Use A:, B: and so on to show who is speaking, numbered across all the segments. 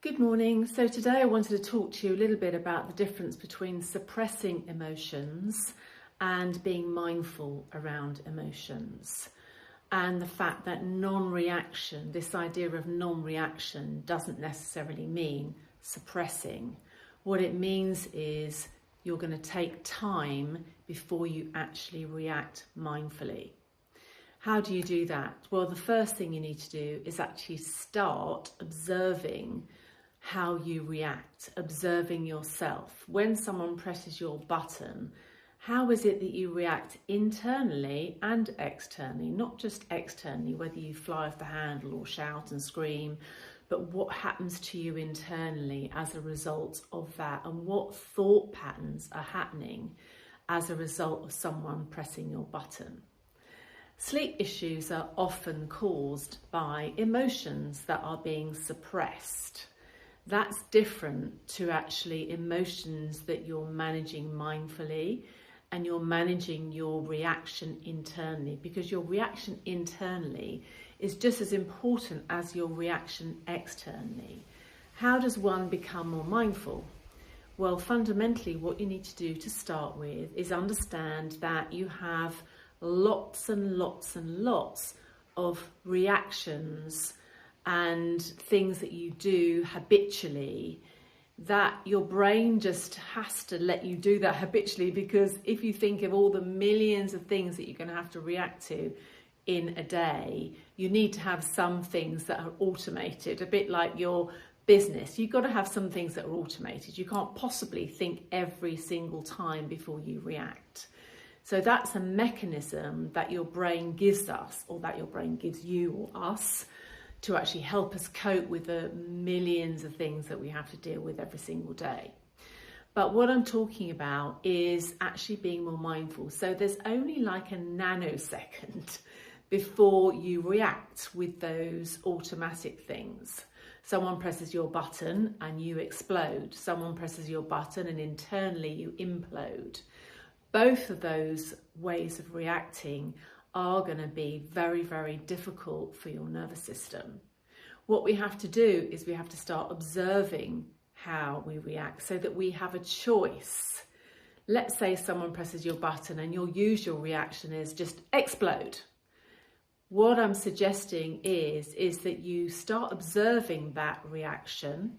A: Good morning. So today I wanted to talk to you a little bit about the difference between suppressing emotions and being mindful around emotions, and the fact that non-reaction, this idea of non-reaction, doesn't necessarily mean suppressing. What it means is you're going to take time before you actually react mindfully. How do you do that? Well, the first thing you need to do is actually start observing how you react, observing yourself. When someone presses your button, how is it that you react internally and externally? Not just externally, whether you fly off the handle or shout and scream, but what happens to you internally as a result of that, and what thought patterns are happening as a result of someone pressing your button. Sleep issues are often caused by emotions that are being suppressed. That's different to actually emotions that you're managing mindfully, and you're managing your reaction internally, because your reaction internally is just as important as your reaction externally. How does one become more mindful? Well, fundamentally, what you need to do to start with is understand that you have lots and lots and lots of reactions and things that you do habitually, that your brain just has to let you do that habitually, because if you think of all the millions of things that you're going to have to react to in a day, you need to have some things that are automated, a bit like your business. You've got to have some things that are automated. You can't possibly think every single time before you react. So that's a mechanism that your brain gives us, or that your brain gives you or us, to actually help us cope with the millions of things that we have to deal with every single day. But what I'm talking about is actually being more mindful. So there's only like a nanosecond before you react with those automatic things. Someone presses your button and you explode. Someone presses your button and internally you implode. Both of those ways of reacting are going to be very, very difficult for your nervous system. What we have to do is we have to start observing how we react, so that we have a choice. Let's say someone presses your button and your usual reaction is just explode. What I'm suggesting is that you start observing that reaction,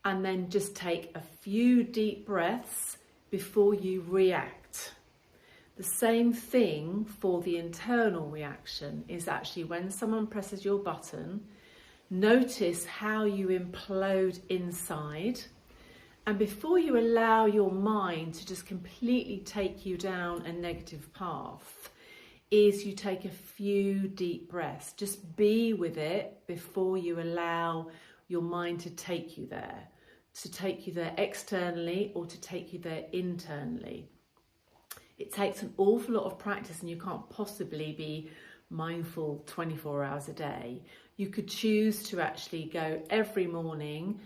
A: and then just take a few deep breaths before you react. The same thing for the internal reaction is actually when someone presses your button, notice how you implode inside. And before you allow your mind to just completely take you down a negative path, is you take a few deep breaths. Just be with it before you allow your mind to take you there externally or to take you there internally. It takes an awful lot of practice, and you can't possibly be mindful 24 hours a day. You could choose to actually go every morning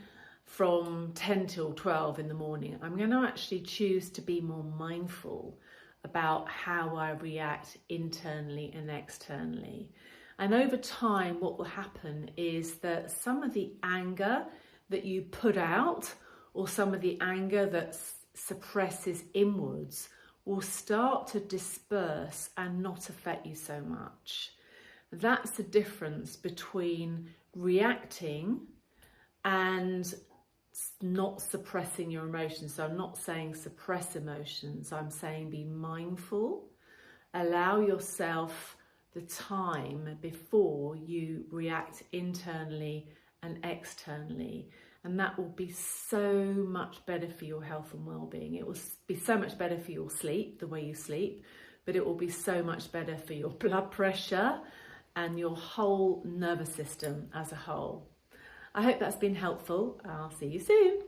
A: from 10 till 12 in the morning. I'm going to actually choose to be more mindful about how I react internally and externally. And over time, what will happen is that some of the anger that you put out, or some of the anger that suppresses inwards, will start to disperse and not affect you so much. That's the difference between reacting and not suppressing your emotions. So I'm not saying suppress emotions, I'm saying be mindful. Allow yourself the time before you react internally and externally. And that will be so much better for your health and well-being. It will be so much better for your sleep, the way you sleep, but it will be so much better for your blood pressure and your whole nervous system as a whole. I hope that's been helpful. I'll see you soon.